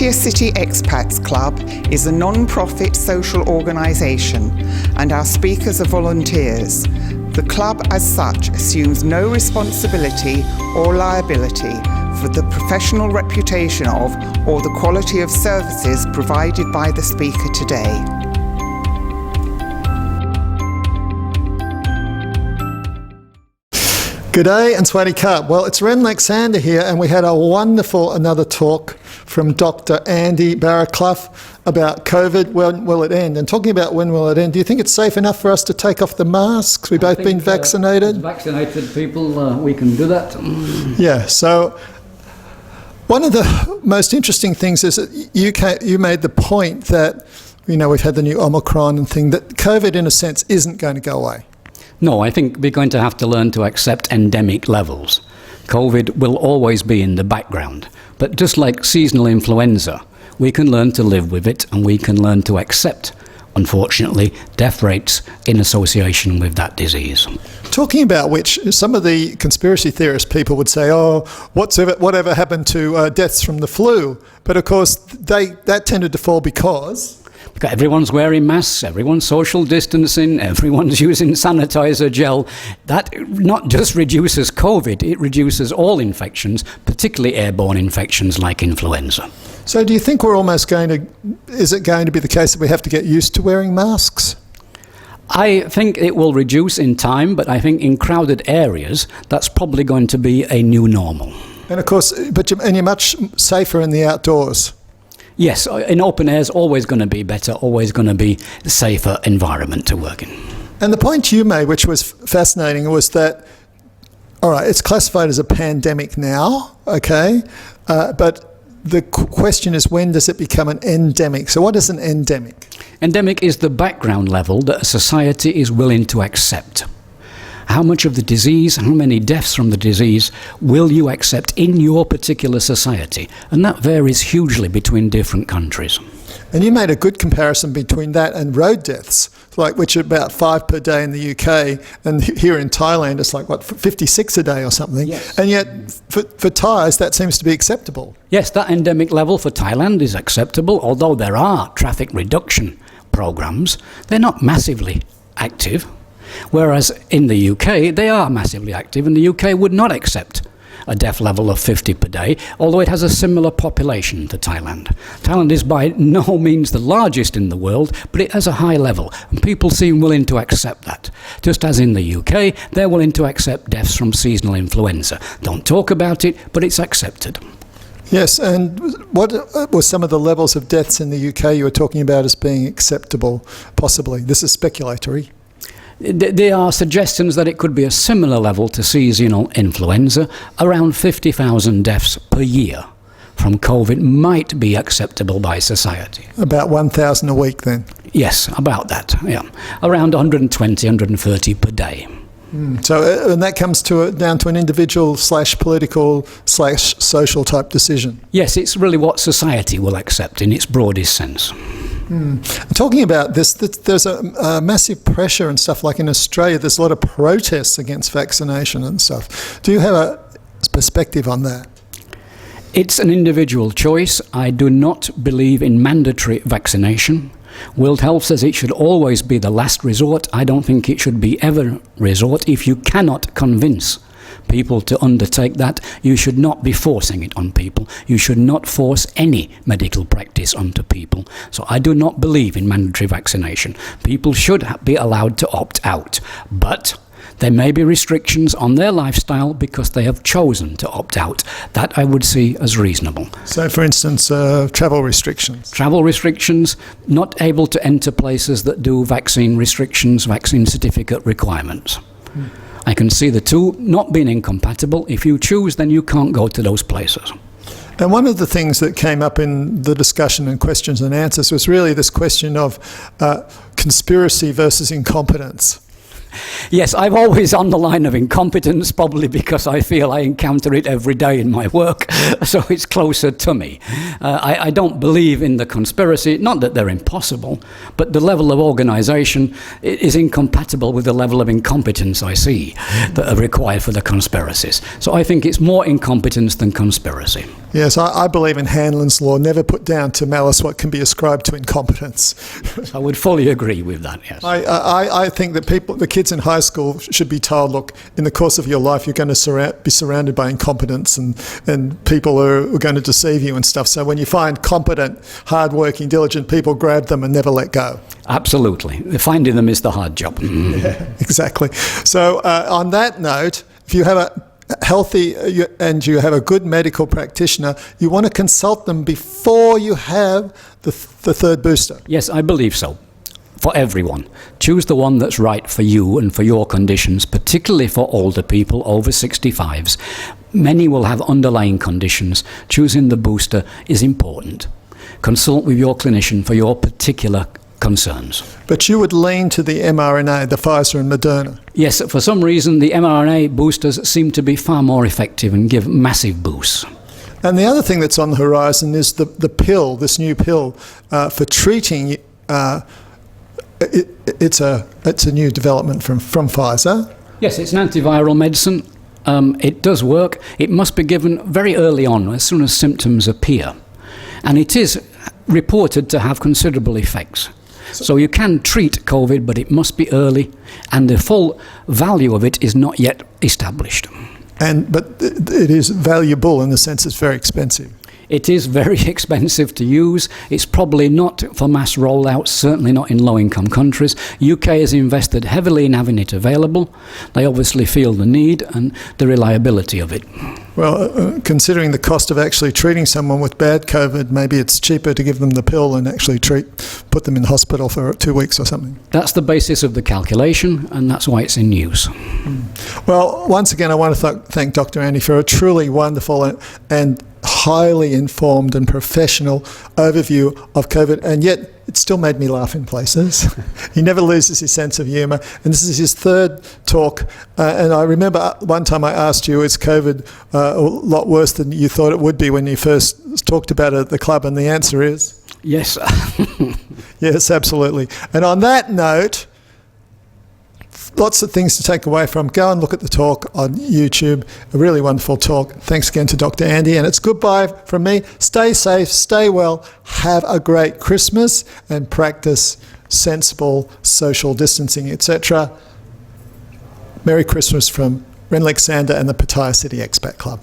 Cartier City Expats Club is a non-profit social organisation and our speakers are volunteers. The club as such assumes no responsibility or liability for the professional reputation of or the quality of services provided by the speaker today. G'day and Swaddy Cup. Well, it's Ren Alexander here, and we had a wonderful another talk from Dr. Andy Barraclough about COVID. When will it end? And talking about when will it end, do you think it's safe enough for us to take off the masks? We've both been vaccinated. Vaccinated people, we can do that. Yeah. So one of the most interesting things is that you made the point that we've had the new Omicron and thing, that COVID in a sense isn't going to go away. No, I think we're going to have to learn to accept endemic levels. COVID will always be in the background, but just like seasonal influenza, we can learn to live with it and we can learn to accept, unfortunately, death rates in association with that disease. Talking about which, some of the conspiracy theorist people would say, whatever happened to deaths from the flu? But of course, that tended to fall because everyone's wearing masks, everyone's social distancing, everyone's using sanitizer gel. That not just reduces COVID, it reduces all infections, particularly airborne infections like influenza. So do you think is it going to be the case that we have to get used to wearing masks? I think it will reduce in time, but I think in crowded areas, that's probably going to be a new normal. And of course, you're much safer in the outdoors. Yes, in open air is always going to be better, always going to be a safer environment to work in. And the point you made, which was fascinating, was that, all right, it's classified as a pandemic now, okay, but the question is, when does it become an endemic? So what is an endemic? Endemic is the background level that a society is willing to accept. How much of the disease, how many deaths from the disease will you accept in your particular society? And that varies hugely between different countries. And you made a good comparison between that and road deaths, which are about 5 per day in the UK, and here in Thailand it's 56 a day or something. Yes. And yet for Thais that seems to be acceptable. Yes, that endemic level for Thailand is acceptable, although there are traffic reduction programs. They're not massively active. Whereas in the UK, they are massively active, and the UK would not accept a death level of 50 per day, although it has a similar population to Thailand. Thailand is by no means the largest in the world, but it has a high level, and people seem willing to accept that. Just as in the UK, they're willing to accept deaths from seasonal influenza. Don't talk about it, but it's accepted. Yes, and what were some of the levels of deaths in the UK you were talking about as being acceptable, possibly? This is speculatory. There are suggestions that it could be a similar level to seasonal influenza. Around 50,000 deaths per year from COVID might be acceptable by society. About 1,000 a week then? Yes, about that, yeah. Around 120, 130 per day. So and that comes down to an individual / political / social type decision? Yes, it's really what society will accept in its broadest sense. Talking about this, there's a massive pressure and stuff, like in Australia, there's a lot of protests against vaccination and stuff. Do you have a perspective on that? It's an individual choice. I do not believe in mandatory vaccination. World Health says it should always be the last resort. I don't think it should be ever resort. If you cannot convince people to undertake that, you should not be forcing it on people. You should not force any medical practice onto people. So I do not believe in mandatory vaccination. People should be allowed to opt out, but there may be restrictions on their lifestyle because they have chosen to opt out. That I would see as reasonable. So, for instance, travel restrictions? Travel restrictions, not able to enter places that do vaccine restrictions, vaccine certificate requirements. I can see the two not being incompatible. If you choose, then you can't go to those places. And one of the things that came up in the discussion and questions and answers was really this question of conspiracy versus incompetence. Yes, I'm always on the line of incompetence, probably because I feel I encounter it every day in my work, so it's closer to me. I don't believe in the conspiracy, not that they're impossible, but the level of organisation is incompatible with the level of incompetence I see that are required for the conspiracies. So I think it's more incompetence than conspiracy. Yes, I believe in Hanlon's law, never put down to malice what can be ascribed to incompetence. I would fully agree with that, yes. I think that the kids in high school should be told, look, in the course of your life, you're going to be surrounded by incompetence and people who are going to deceive you and stuff. So when you find competent, hard-working, diligent people, grab them and never let go. Absolutely. Finding them is the hard job. Yeah, exactly. So on that note, if you have a healthy and you have a good medical practitioner, you want to consult them before you have the third booster. Yes, I believe so. For everyone. Choose the one that's right for you and for your conditions, particularly for older people over 65s. Many will have underlying conditions. Choosing the booster is important. Consult with your clinician for your particular concerns. But you would lean to the mRNA, the Pfizer and Moderna. Yes, for some reason the mRNA boosters seem to be far more effective and give massive boosts. And the other thing that's on the horizon is the pill, this new pill for treating. It's a new development from Pfizer. Yes, it's an antiviral medicine. It does work. It must be given very early on, as soon as symptoms appear. And it is reported to have considerable effects. So you can treat COVID, but it must be early, and the full value of it is not yet established. But it is valuable in the sense it's very expensive. It is very expensive to use. It's probably not for mass rollout, certainly not in low-income countries. UK has invested heavily in having it available. They obviously feel the need and the reliability of it. Well, considering the cost of actually treating someone with bad COVID, maybe it's cheaper to give them the pill and actually put them in hospital for 2 weeks or something. That's the basis of the calculation, and that's why it's in use. Well, once again, I want to thank Dr. Andy for a truly wonderful and highly informed and professional overview of COVID, and yet it still made me laugh in places. He never loses his sense of humour, and this is his third talk. And I remember one time I asked you, is COVID a lot worse than you thought it would be when you first talked about it at the club? And the answer is? Yes. Yes, absolutely. And on that note, lots of things to take away from. Go and look at the talk on YouTube. A really wonderful talk. Thanks again to Dr. Andy. And it's goodbye from me. Stay safe, stay well, have a great Christmas, and practice sensible social distancing, etc. Merry Christmas from Ren Alexander and the Pattaya City Expat Club.